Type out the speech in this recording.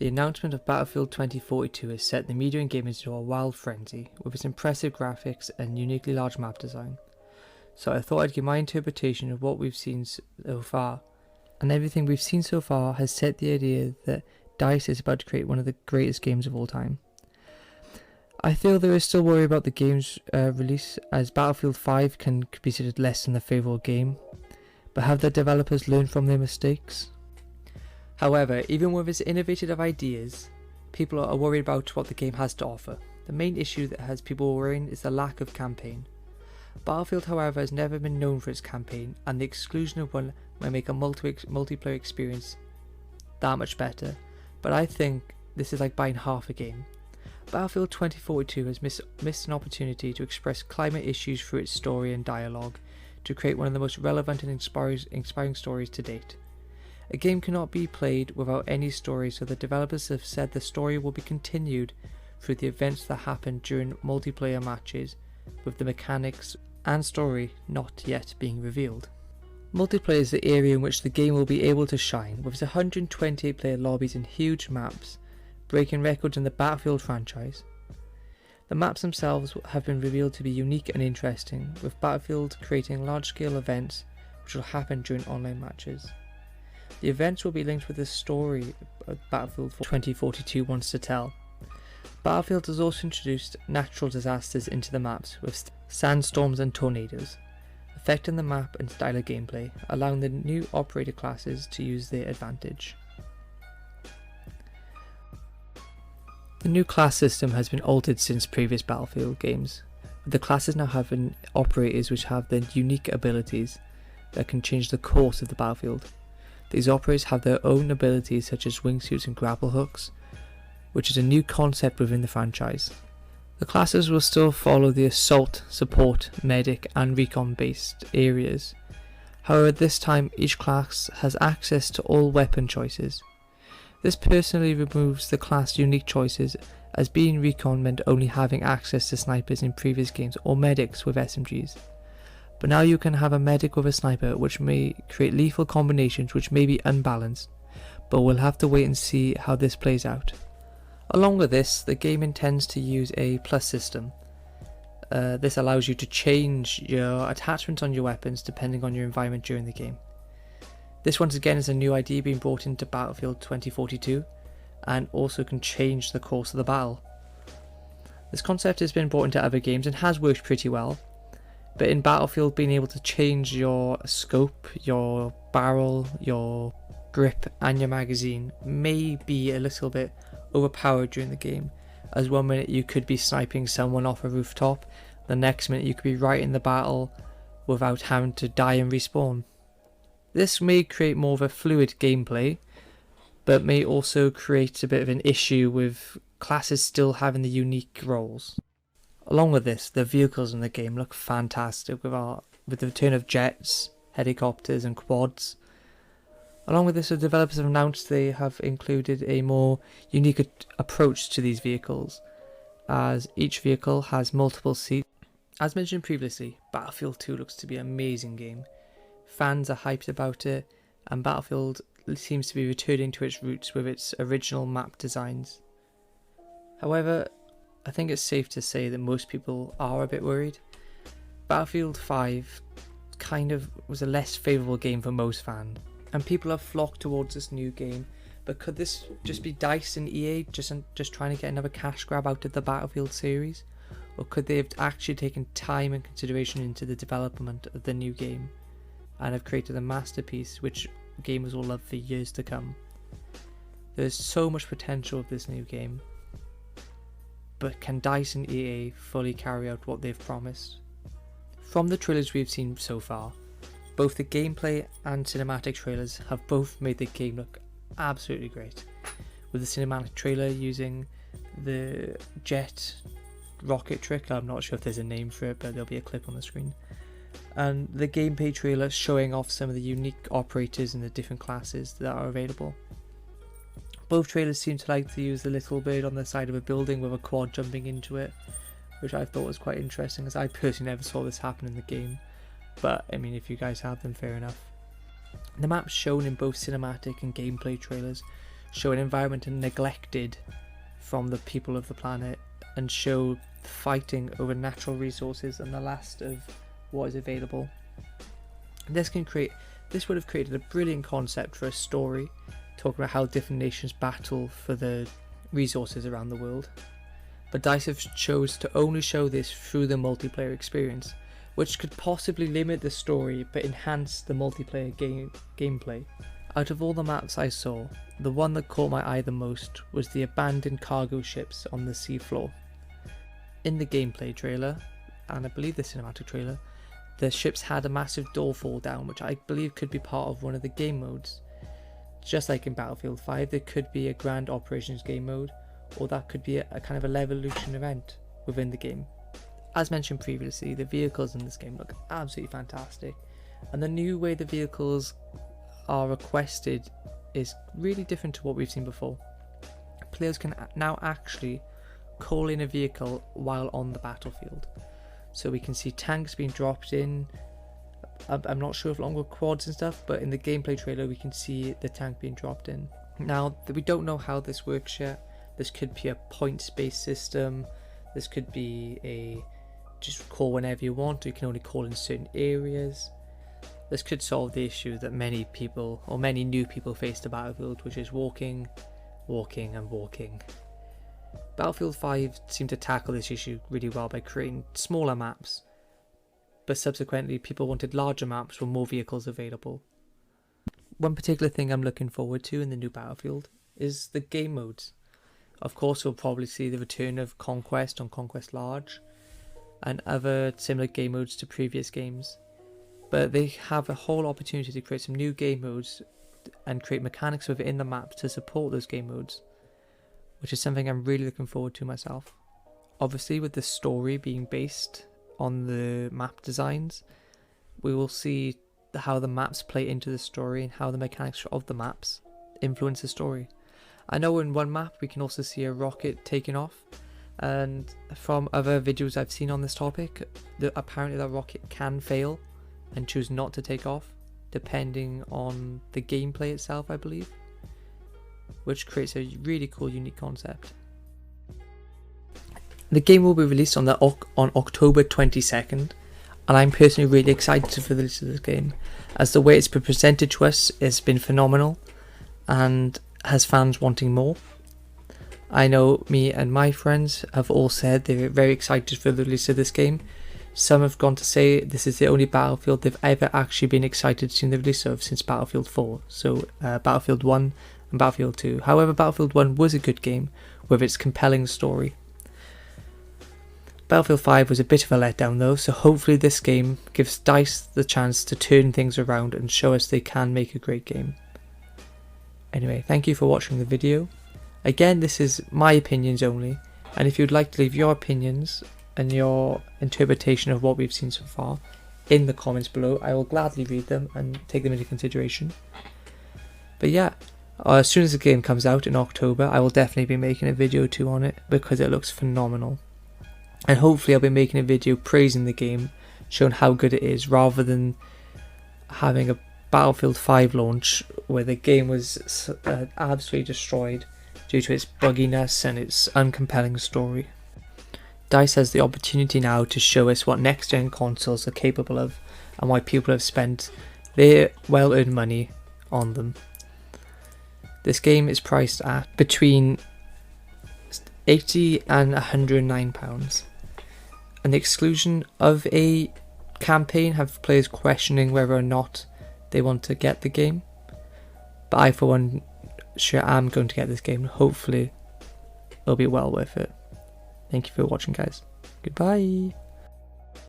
The announcement of Battlefield 2042 has set the media and gamers into a wild frenzy with its impressive graphics and uniquely large map design. So I thought I'd give my interpretation of what we've seen so far. And everything we've seen so far has set the idea that DICE is about to create one of the greatest games of all time. I feel there is still worry about the game's release, as Battlefield 5 can be considered less than a favourable game, but have the developers learned from their mistakes? However, even with its innovative ideas, people are worried about what the game has to offer. The main issue that has people worrying is the lack of campaign. Battlefield, however, has never been known for its campaign, and the exclusion of one might make a multiplayer experience that much better, but I think this is like buying half a game. Battlefield 2042 has missed an opportunity to express climate issues through its story and dialogue, to create one of the most relevant and inspiring stories to date. A game cannot be played without any story, so the developers have said the story will be continued through the events that happen during multiplayer matches, with the mechanics and story not yet being revealed. Multiplayer is the area in which the game will be able to shine, with its 128 player lobbies and huge maps, breaking records in the Battlefield franchise. The maps themselves have been revealed to be unique and interesting, with Battlefield creating large-scale events which will happen during online matches. The events will be linked with the story Battlefield 2042 wants to tell. Battlefield has also introduced natural disasters into the maps, with sandstorms and tornadoes, affecting the map and style of gameplay, allowing the new operator classes to use their advantage. The new class system has been altered since previous Battlefield games, with the classes now having operators which have their unique abilities that can change the course of the battlefield. These operators have their own abilities such as wingsuits and grapple hooks, which is a new concept within the franchise. The classes will still follow the assault, support, medic and recon based areas. However, this time each class has access to all weapon choices. This personally removes the class unique choices, as being recon meant only having access to snipers in previous games or medics with SMGs. But now you can have a medic with a sniper, which may create lethal combinations which may be unbalanced, but we'll have to wait and see how this plays out. Along with this, the game intends to use a plus system. This allows you to change your attachments on your weapons depending on your environment during the game. This once again is a new idea being brought into Battlefield 2042 and also can change the course of the battle. This concept has been brought into other games and has worked pretty well, but in Battlefield being able to change your scope, your barrel, your grip and your magazine may be a little bit overpowered during the game, as one minute you could be sniping someone off a rooftop, the next minute you could be right in the battle without having to die and respawn. This may create more of a fluid gameplay, but may also create a bit of an issue with classes still having the unique roles. Along with this, the vehicles in the game look fantastic with the return of jets, helicopters and quads. Along with this, the developers have announced they have included a more unique approach to these vehicles, as each vehicle has multiple seats. As mentioned previously, Battlefield 2 looks to be an amazing game. Fans are hyped about it, and Battlefield seems to be returning to its roots with its original map designs. However, I think it's safe to say that most people are a bit worried. Battlefield 5 kind of was a less favourable game for most fans, and people have flocked towards this new game, but could this just be DICE and EA just trying to get another cash grab out of the Battlefield series? Or could they have actually taken time and consideration into the development of the new game and have created a masterpiece which gamers will love for years to come? There's so much potential of this new game, but can DICE and EA fully carry out what they've promised? From the trailers we've seen so far, both the gameplay and cinematic trailers have both made the game look absolutely great, with the cinematic trailer using the jet rocket trick. I'm not sure if there's a name for it, but there'll be a clip on the screen, and the gameplay trailer showing off some of the unique operators and the different classes that are available. Both trailers seem to like to use the little bird on the side of a building with a quad jumping into it, which I thought was quite interesting, as I personally never saw this happen in the game, but I mean, if you guys have, then fair enough. The maps shown in both cinematic and gameplay trailers show an environment neglected from the people of the planet, and show fighting over natural resources and the last of what is available. This would have created a brilliant concept for a story, talking about how different nations battle for the resources around the world. But DICE have chose to only show this through the multiplayer experience, which could possibly limit the story but enhance the multiplayer gameplay. Out of all the maps I saw, the one that caught my eye the most was the abandoned cargo ships on the seafloor. In the gameplay trailer, and I believe the cinematic trailer, the ships had a massive door fall down, which I believe could be part of one of the game modes. Just like in Battlefield 5, there could be a Grand Operations game mode, or that could be a kind of a Levolution event within the game. As mentioned previously, the vehicles in this game look absolutely fantastic, and the new way the vehicles are requested is really different to what we've seen before. Players can now actually call in a vehicle while on the battlefield, so we can see tanks being dropped in. I'm not sure if along with quads and stuff, but in the gameplay trailer we can see the tank being dropped in. Now, we don't know how this works yet. This could be a points-based system. This could be a just call whenever you want, or you can only call in certain areas. This could solve the issue that many people, or many new people, face to Battlefield, which is walking, and walking. Battlefield 5 seemed to tackle this issue really well by creating smaller maps, but subsequently people wanted larger maps with more vehicles available. One particular thing I'm looking forward to in the new Battlefield is the game modes. Of course, we'll probably see the return of Conquest on Conquest Large and other similar game modes to previous games, but they have a whole opportunity to create some new game modes and create mechanics within the map to support those game modes, which is something I'm really looking forward to myself. Obviously, with the story being based on the map designs, we will see how the maps play into the story and how the mechanics of the maps influence the story. I know in one map we can also see a rocket taking off, and from other videos I've seen on this topic, apparently that rocket can fail and choose not to take off, depending on the gameplay itself, I believe, which creates a really cool, unique concept. The game will be released on October 22nd, and I'm personally really excited for the release of this game, as the way it's been presented to us has been phenomenal and has fans wanting more. I know me and my friends have all said they're very excited for the release of this game. Some have gone to say this is the only Battlefield they've ever actually been excited to see the release of since Battlefield 4, so Battlefield 1 and Battlefield 2. However, Battlefield 1 was a good game with its compelling story. Battlefield 5 was a bit of a letdown though, so hopefully this game gives DICE the chance to turn things around and show us they can make a great game. Anyway, thank you for watching the video. Again, this is my opinions only, and if you'd like to leave your opinions and your interpretation of what we've seen so far in the comments below, I will gladly read them and take them into consideration. But yeah, as soon as the game comes out in October, I will definitely be making a video or two on it because it looks phenomenal. And hopefully I'll be making a video praising the game, showing how good it is, rather than having a Battlefield 5 launch where the game was absolutely destroyed due to its bugginess and its uncompelling story. DICE has the opportunity now to show us what next gen consoles are capable of and why people have spent their well earned money on them. This game is priced at between £80 and £109, and the exclusion of a campaign have players questioning whether or not they want to get the game, but I for one sure am going to get this game. Hopefully it'll be well worth it. Thank you for watching, guys. Goodbye.